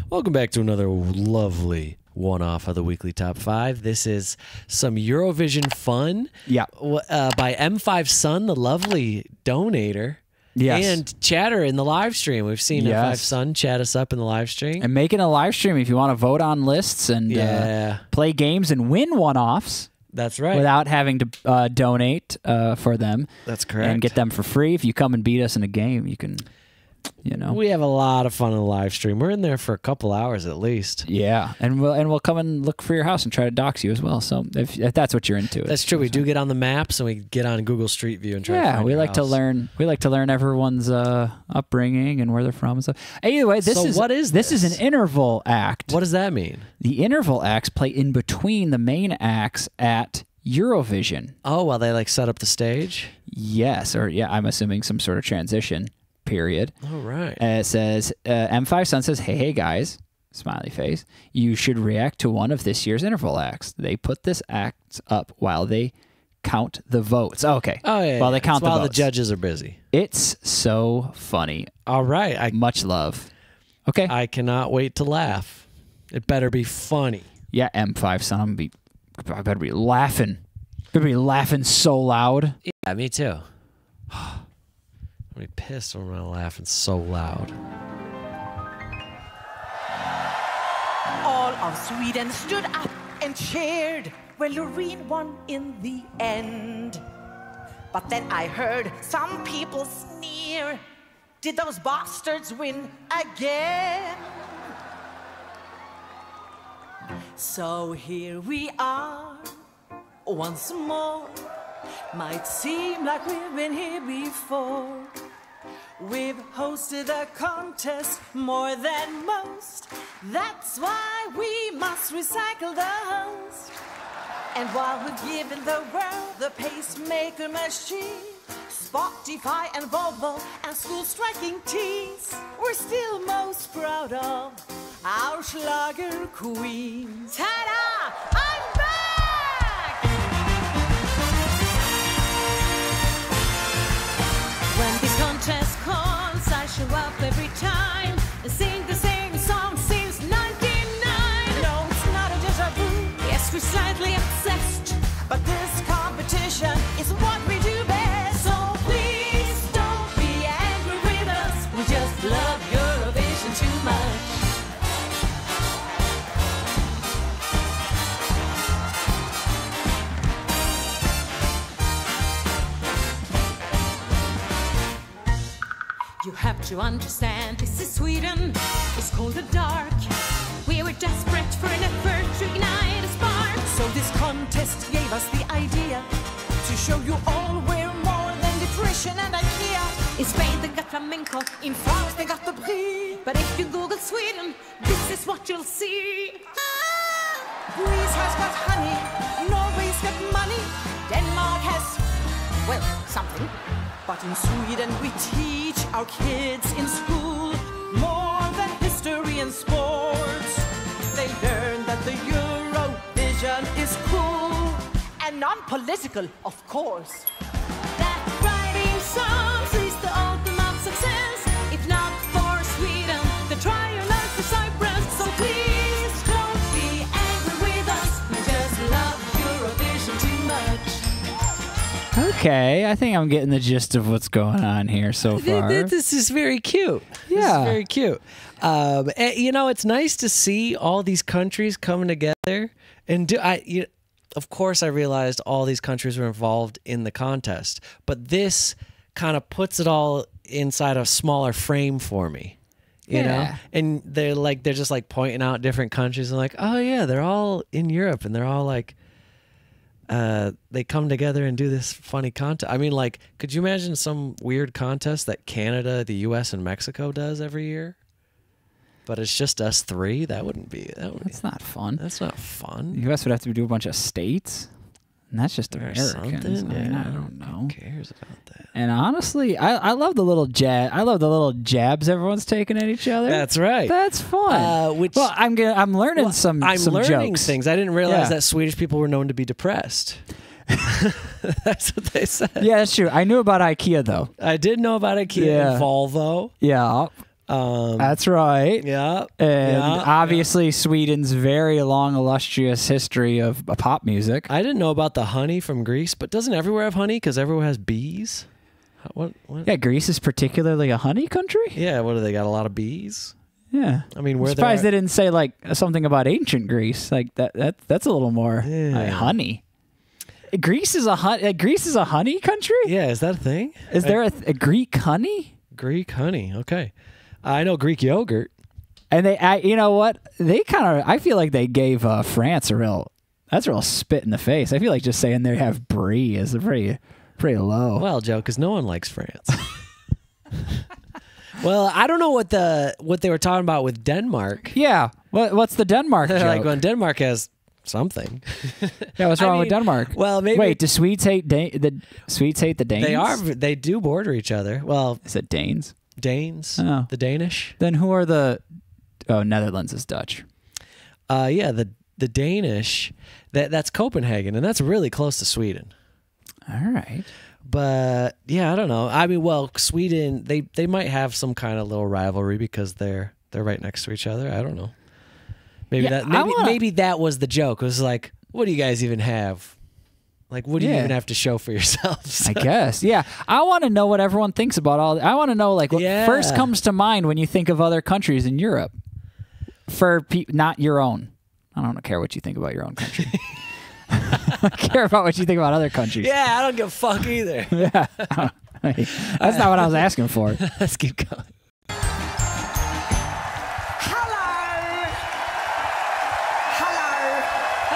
Welcome back to another lovely one-off of the Weekly Top 5. This is some Eurovision fun by M5 Sun, the lovely donator. Yes. And chatter in the live stream. We've seen M5 Sun chat us up in the live stream. And making a live stream if you want to vote on lists and play games and win one-offs. That's right. Without having to donate for them. That's correct. And get them for free. If you come and beat us in a game, you can, you know. We have a lot of fun in the live stream. We're in there for a couple hours at least. Yeah. And we'll come and look for your house and try to dox you as well. So if that's what you're into. That's true. We do get on the maps and we get on Google Street View and try to find we your like house. to learn. We like to learn everyone's upbringing and where they're from and stuff. Anyway, what is this? This is an interval act. What does that mean? The interval acts play in between the main acts at Eurovision. Oh, while they like set up the stage? Yes, or I'm assuming some sort of transition period. All right. It says, M5 Sun says, hey guys, smiley face, you should react to one of this year's interval acts. They put this act up while they count the votes. Okay. Oh, yeah. While they count the votes. While the judges are busy. It's so funny. All right. Much love. Okay. I cannot wait to laugh. It better be funny. Yeah, M5 Sun, I better be laughing. Better be laughing so loud. Yeah, me too. I'm gonna be pissed when I'm laughing so loud. All of Sweden stood up and cheered when Loreen won in the end. But then I heard some people sneer. Did those bastards win again? So here we are, once more. Might seem like we've been here before. We've hosted a contest more than most. That's why we must recycle the host. And while we're giving the world the pacemaker machine, Spotify and Volvo and school striking teens, we're still most proud of our Schlager queens. Ta-da! I'm back! When this contest calls, I show up every time and sing the same song since 99. No, it's not a déjà vu. Yes, we're slightly obsessed, but this competition is what we do best. So please don't be angry with us. We just love Eurovision too much. You have to understand, this is Sweden. It's cold and dark. We were desperate for an effort to ignite a spark. So this contest gave us the idea to show you all we're more than depression and IKEA. In Spain they got flamenco, in France they got the brie. But if you Google Sweden, this is what you'll see. Greece has got honey, Norway's got money, Denmark has, well, something. But in Sweden we teach our kids in school more than history and sports. They learn that the Eurovision is cool and non-political, of course. That writing songs is the ultimate success. If not for Sweden, then try your luck for Cyprus. So please don't be angry with us. We just love Eurovision too much. Okay, I think I'm getting the gist of what's going on here so far. This is very cute. Yeah. This is very cute. You know, it's nice to see all these countries coming together. And of course, I realized all these countries were involved in the contest. But this kind of puts it all inside a smaller frame for me. You know? And they're just like pointing out different countries and like, oh yeah, they're all in Europe and they're all like, they come together and do this funny contest. I mean, like, could you imagine some weird contest that Canada, the U.S., and Mexico does every year? But it's just us three? That wouldn't be... That's not fun. That's not fun. The U.S. would have to do a bunch of states. And that's just Americans. Something? Yeah, I don't know. Who cares about that? And honestly, I love the little jabs everyone's taking at each other. That's right. That's fun. Well, I'm learning some learning jokes. things. I didn't realize that Swedish people were known to be depressed. That's what they said. Yeah, that's true. I knew about IKEA though. I did know about IKEA and Volvo. Yeah. That's right. Yeah. And yeah, obviously Sweden's very long, illustrious history of pop music. I didn't know about the honey from Greece, but doesn't everywhere have honey? Because everywhere has bees. What? Yeah, Greece is particularly a honey country. Yeah. What do they got? A lot of bees. Yeah. I mean, I'm where surprised they didn't say like something about ancient Greece. Like that's a little more honey. Greece is a honey country? Yeah, is that a thing? Is there a Greek honey? Greek honey. Okay. I know Greek yogurt. And you know what? I feel like they gave France that's a real spit in the face. I feel like just saying they have brie is pretty low. Well, Joe, because no one likes France. Well, I don't know what they were talking about with Denmark. Yeah. What's the Denmark joke? Like when Denmark has something. Yeah, what's wrong with Denmark? Well, maybe. Wait, do Swedes hate the Danes? They do border each other. Well, is it Danes? Danes. Oh. The Danish. Then who are Netherlands is Dutch. Yeah, the Danish. That's Copenhagen, and that's really close to Sweden. All right. But yeah, I don't know. I mean, well, Sweden, they might have some kind of little rivalry because they're right next to each other. I don't know. Maybe that was the joke. It was like, what do you guys even have? Like, what do you even have to show for yourselves? I guess. Yeah. I want to know what everyone thinks about I want to know like what first comes to mind when you think of other countries in Europe. For not your own. I don't care what you think about your own country. I care about what you think about other countries. Yeah, I don't give a fuck either. Yeah. That's not what I was asking for. Let's keep going.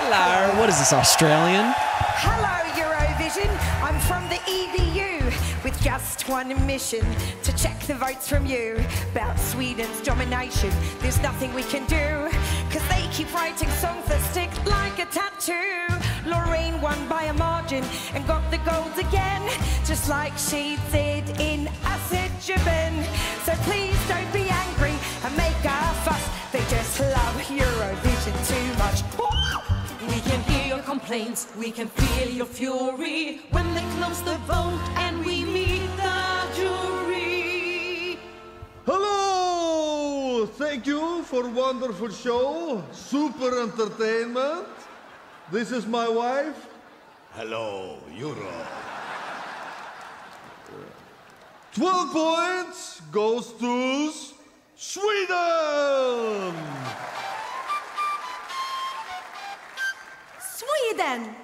Hello. What is this, Australian? Hello, Eurovision. I'm from the EBU with just one mission to check the votes from you about Sweden's domination. There's nothing we can do because they keep writing songs that stick like a tattoo. Lorraine won by a margin and got the gold again, just like she did in Azerbaijan. So please don't be angry and make a fuss. They just love Eurovision too much. We can hear your complaints, we can feel your fury when they close the vote and we meet the jury. Hello! Thank you for wonderful show, super entertainment. This is my wife. Hello, Europe. 12 points goes to Sweden! Sweden!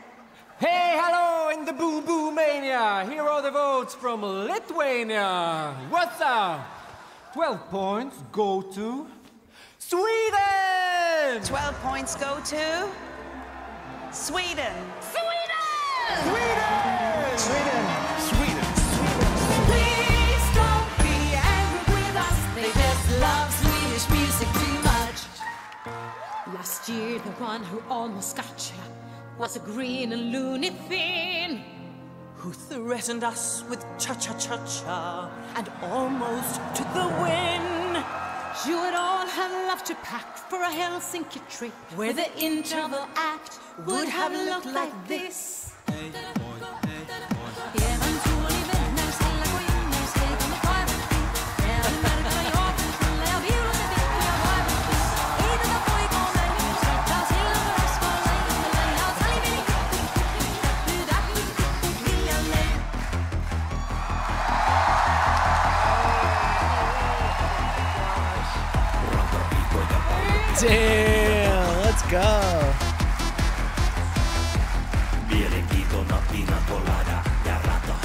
Hey, hello in the Boo Boo Mania. Here are the votes from Lithuania. What's up? 12 points go to Sweden! 12 points go to Sweden. Please don't be angry with us, they just love Swedish music too much. Last year the one who almost got you was a green and loony Finn Who threatened us with cha-cha-cha-cha. and almost took the win. You would all have loved to pack for a Helsinki trip where the interval act would have looked like this. Damn, let's go. Mielenkiintona pina colada ja rata.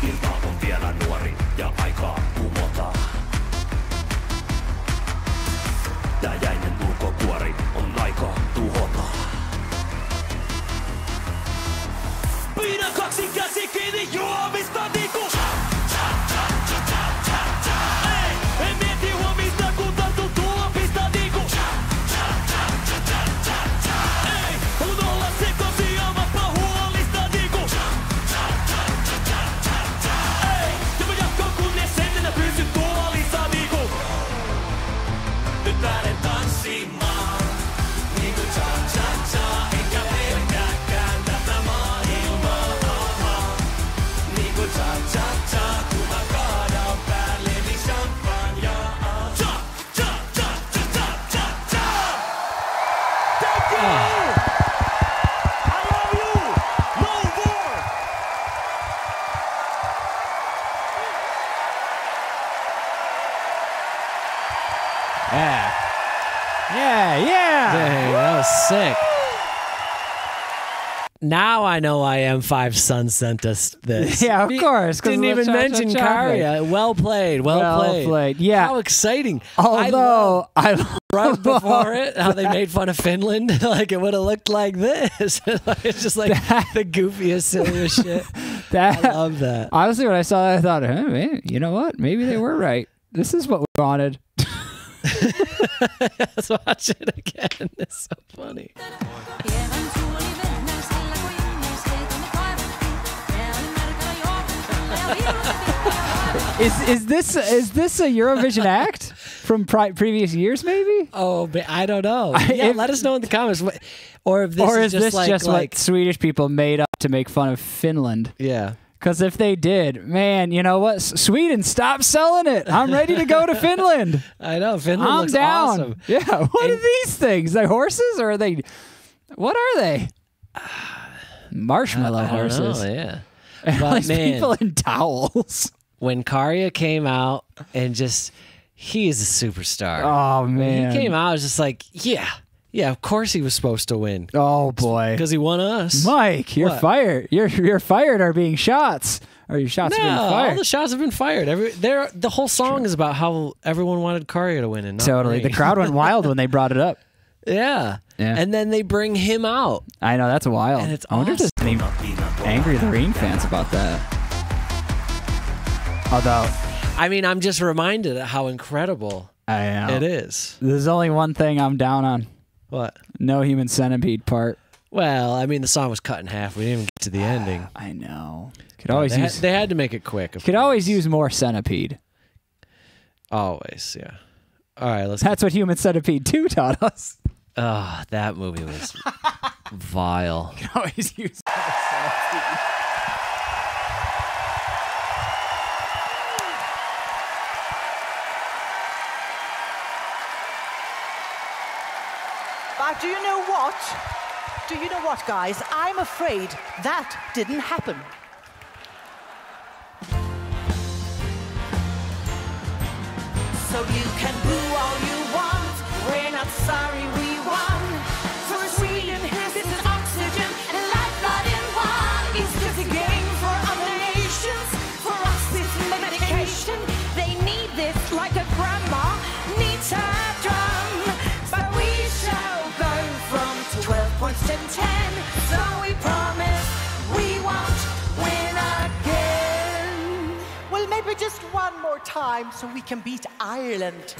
Ilta on vielä nuori ja aikaa kumota. Tää jäinen ulkokuori on aika tuhota. Pidä kaksi käsi kiinni juomista niinku. Ei mieti huomista kun tartun tuopista niinku. Yeah. Yeah. Dang, that was sick. Now I know I am 5 Sun sent us this. Yeah, of course. Didn't even mention Karya. Well played. Well played. Yeah. How exciting. Although I right before it, how they made fun of Finland, like it would have looked like this. It's just like the goofiest, silliest shit. I love that. Honestly, when I saw that, I thought, hey, man, you know what? Maybe they were right. This is what we wanted. Let's watch it again. It's so funny. Is this a Eurovision act from previous years? Maybe. Oh, but I don't know. Yeah, let us know in the comments. Or if this or is just like what Swedish people made up to make fun of Finland? Yeah. Because if they did, man, you know what? Sweden, stop selling it. I'm ready to go to Finland. I know. Finland I'm looks down. awesome. Yeah. What are these things? They horses or are they? What are they? Marshmallow horses. I don't know, yeah. But But man, people in towels. when Karya came out and he is a superstar. Oh When man. he came out, I was just like, yeah, of course he was supposed to win. Oh boy. Because he won us. Mike, you're What? fired. You're fired or being shots. Or your shots are being No, all fired. the shots have been fired. The whole song is about how everyone wanted Karya to win and not Totally. me. The crowd went wild when they brought it up. Yeah. Yeah. And then they bring him out. I know, that's wild. And it's I wonder if there's any angry Loreen fans about that. Although, I mean, I'm just reminded of how incredible I know. it is. There's only one thing I'm down on. What? No human centipede part. Well, I mean, the song was cut in half. We didn't even get to the ending. I know. Could always use. They had to make it quick. Could always use more centipede. Always, yeah. All right, let's. That's what Human Centipede 2 taught us. Oh, that movie was vile. Could always use more centipede. But do you know what? Do you know what, guys? I'm afraid that didn't happen. So you can boo all you want. We're not sorry we won. For Sweden, this is oxygen and lifeblood in one. It's just a game for other nations. For us, it's medication. They need this like a grandma needs her drum. But we shall go from 12 points to 10. So we promise we won't win again. Well, maybe just one more time so we can beat Ireland.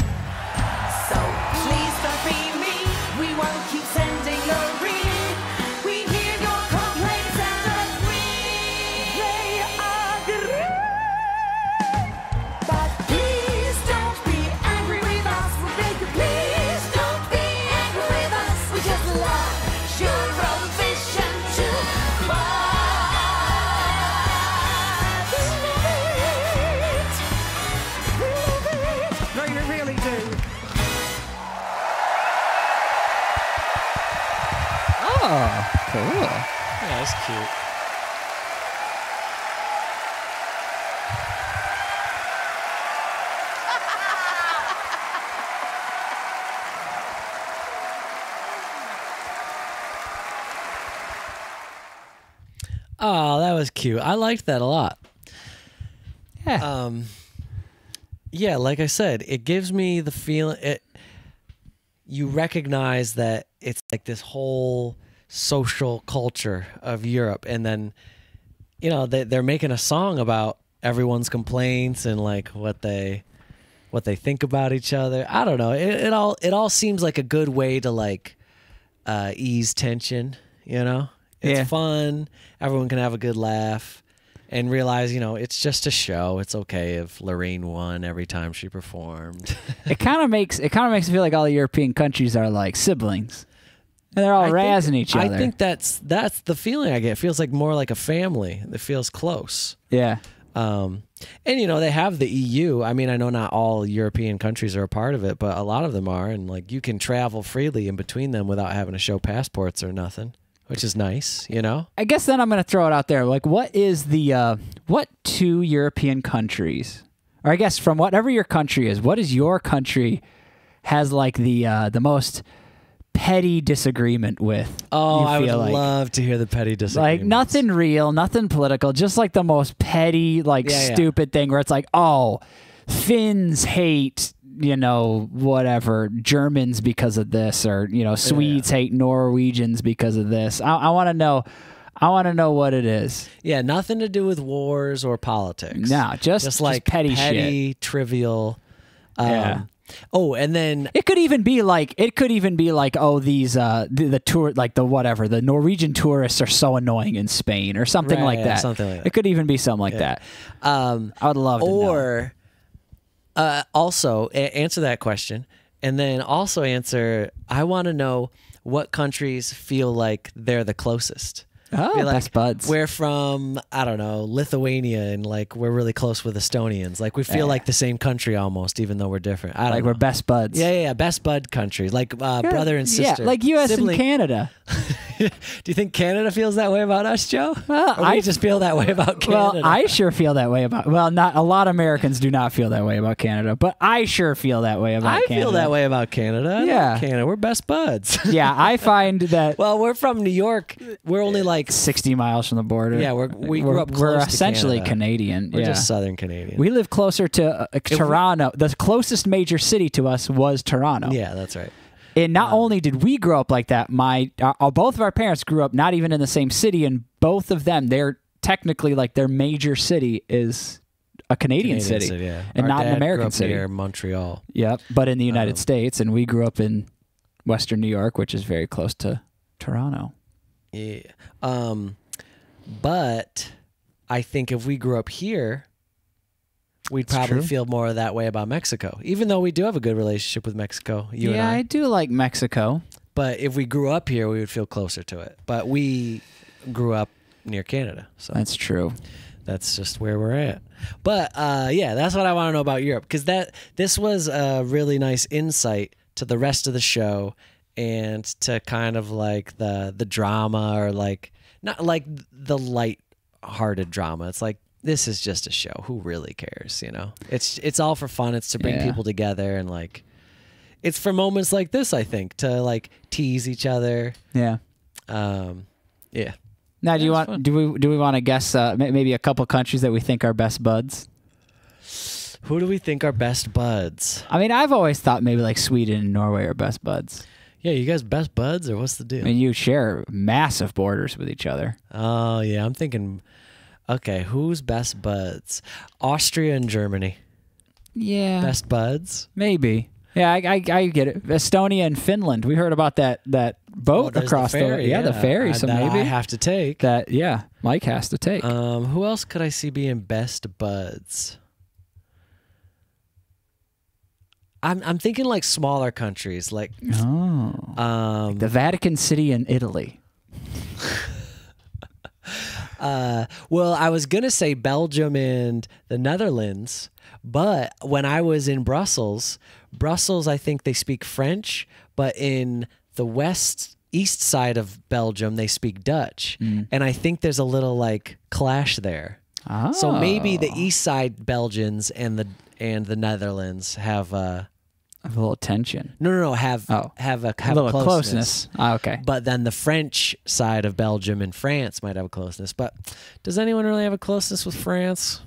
So please don't be me. We won't keep sending Loreen. We hear your complaints and they agree. But please don't be angry with us. We beg you, please don't be angry with us. We just love Eurovision too much. No, you really do. Oh, cool. Yeah, that's cute. Oh, that was cute. I liked that a lot. Yeah. Yeah, like I said, it gives me the feeling you recognize that it's like this whole social culture of Europe, and then they're making a song about everyone's complaints and like what they think about each other. I don't know. It all seems like a good way to like ease tension. It's fun. Everyone can have a good laugh. And realize, it's just a show. It's okay if Loreen won every time she performed. It kind of makes me feel like all the European countries are like siblings, and they're all razzing each other. I think that's the feeling I get. It feels like more like a family. It feels close. Yeah. And they have the EU. I mean, I know not all European countries are a part of it, but a lot of them are, and like you can travel freely in between them without having to show passports or nothing, which is nice. I guess then I'm going to throw it out there. Like, what is what 2 European countries, or I guess from whatever your country is, what is your country has like the most petty disagreement with. Oh, I would like. love to hear the petty disagreements. Like nothing real, nothing political, just like the most petty, like stupid thing where it's like, oh, Finns hate, whatever, Germans because of this, or, Swedes hate Norwegians because of this. I want to know. I want to know what it is. Yeah, nothing to do with wars or politics. No, just like petty shit. Trivial. Oh, and then it could even be like oh, these the tour, like the Norwegian tourists are so annoying in Spain or something like that. Something like that. It could even be something like that. I would love to know. Or also answer that question, and then also answer. I want to know what countries feel like they're the closest. Oh, like, best buds. We're from, I don't know, Lithuania, and like we're really close with Estonians. Like we feel like the same country almost, even though we're different. I don't know. We're best buds. Yeah, best bud countries, like brother and sister. Yeah, like U.S. sibling. and Canada. Do you think Canada feels that way about us, Joe? Well, I just feel that way about Canada. Well, I sure feel that way about. Well, not a lot of Americans do not feel that way about Canada, but I sure feel that way about Canada. I feel that way about Canada. Canada, we're best buds. Yeah, I find that. Well, we're from New York. We're only like 60 miles from the border. Yeah, we grew up close We're to essentially Canada. Canadian. We're just Southern Canadian. We live closer to Toronto. The closest major city to us was Toronto. Yeah, that's right. And not only did we grow up like that, both of our parents grew up not even in the same city, and both of them, they're technically like their major city is a Canadian city, and not an American city. Near Montreal. Yep, but in the United States, and we grew up in Western New York, which is very close to Toronto. Yeah, but I think if we grew up here, we'd probably feel more of that way about Mexico, even though we do have a good relationship with Mexico. You and I do like Mexico. But if we grew up here, we would feel closer to it. But we grew up near Canada. So that's true. That's just where we're at. But that's what I want to know about Europe, because this was a really nice insight to the rest of the show and to kind of like the drama, or like not like the light-hearted drama. It's like, this is just a show. Who really cares? It's all for fun. It's to bring people together, and like, it's for moments like this, I think, to like tease each other. Yeah. Yeah. Now, do we want to guess maybe a couple countries that we think are best buds? Who do we think are best buds? I mean, I've always thought maybe like Sweden and Norway are best buds. Yeah, you guys best buds, or what's the deal? I mean, you share massive borders with each other. Oh yeah, I'm thinking. Okay, who's best buds? Austria and Germany. Yeah. Best buds? Maybe. Yeah, I get it. Estonia and Finland. We heard about that boat across the ferry. The ferry. So maybe I have to take that. Yeah, Mike has to take. Who else could I see being best buds? I'm thinking like smaller countries, like like the Vatican City in Italy. Well, I was going to say Belgium and the Netherlands, but when I was in Brussels, I think they speak French, but in the east side of Belgium, they speak Dutch. And I think there's a little like clash there. Oh. So maybe the east side Belgians and the Netherlands have a little tension. No. Have a little closeness. Okay. But then the French side of Belgium and France might have a closeness. But does anyone really have a closeness with France?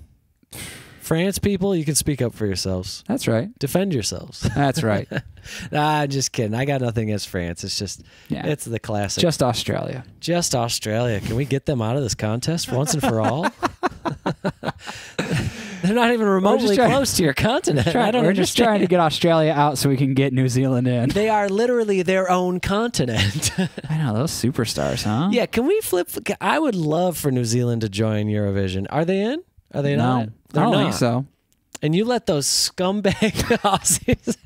France people, you can speak up for yourselves. That's right. Defend yourselves. That's right. Nah, I'm just kidding. I got nothing against France. It's just, it's the classic. Just Australia. Just Australia. Can we get them out of this contest once and for all? They're not even remotely close to your continent. We're just trying to get Australia out so we can get New Zealand in. They are literally their own continent. I know, those superstars, huh? Yeah, can we flip? I would love for New Zealand to join Eurovision. Are they in? Are they not? I don't think so. And you let those scumbag Aussies...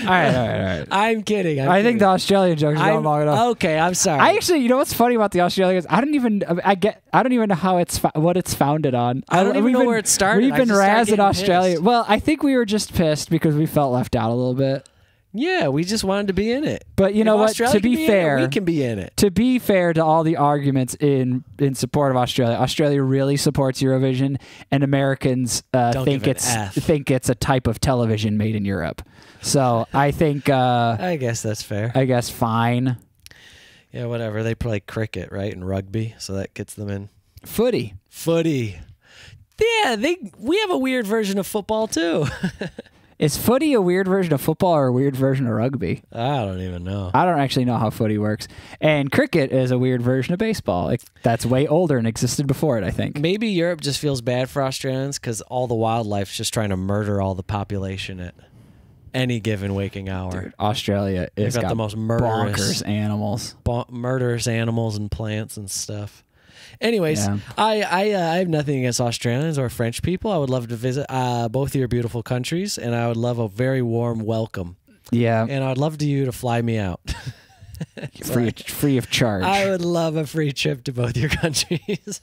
All right. I'm kidding. I think the Australian joke's going long enough. Okay, I'm sorry. I actually, you know what's funny about the Australians? I don't even know how what it's founded on. I don't even know where it started. We've been razzing Australia. Well, I think we were just pissed because we felt left out a little bit. Yeah, we just wanted to be in it. But you If know what? Australia To can be in fair, it, we can be in it. To be fair to all the arguments in support of Australia, Australia really supports Eurovision, and Americans think it's a type of television made in Europe. So I think I guess that's fair. I guess fine. Yeah, whatever. They play cricket, right, and rugby, so that gets them in. Footy. Yeah, we have a weird version of football too. Is footy a weird version of football or a weird version of rugby? I don't even know. I don't actually know how footy works. And cricket is a weird version of baseball. That's way older and existed before it, I think. Maybe Europe just feels bad for Australians because all the wildlife's just trying to murder all the population at any given waking hour. Dude, Australia is got the most murderous bonkers animals. Murderous animals and plants and stuff. Anyways, Yeah. I have nothing against Australians or French people. I would love to visit both of your beautiful countries, and I would love a very warm welcome. Yeah. And I would love you to fly me out. free of charge. I would love a free trip to both your countries.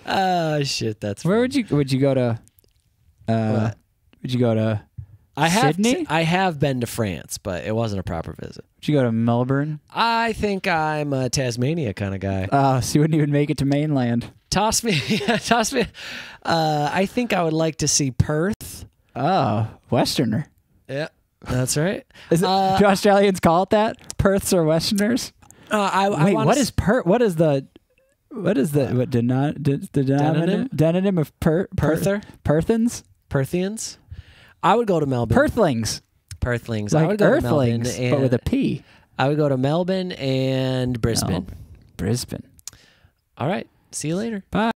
Oh shit, that's Where fun. would you go to? What? Would you go to Sydney? I have been to France, but it wasn't a proper visit. Would you go to Melbourne? I think I'm a Tasmania kind of guy. So you wouldn't even make it to mainland. Toss me. I think I would like to see Perth. Oh, Westerner. Yeah, that's right. Do Australians call it that? Perths or Westerners? Wait, what is Perth? What is the denominator of Perther? Perthans? Perthians? I would go to Melbourne. Perthlings. Perthlings. Like I would go Earthlings, to Melbourne, but with a P. I would go to Melbourne and Brisbane. Brisbane. All right. See you later. Bye.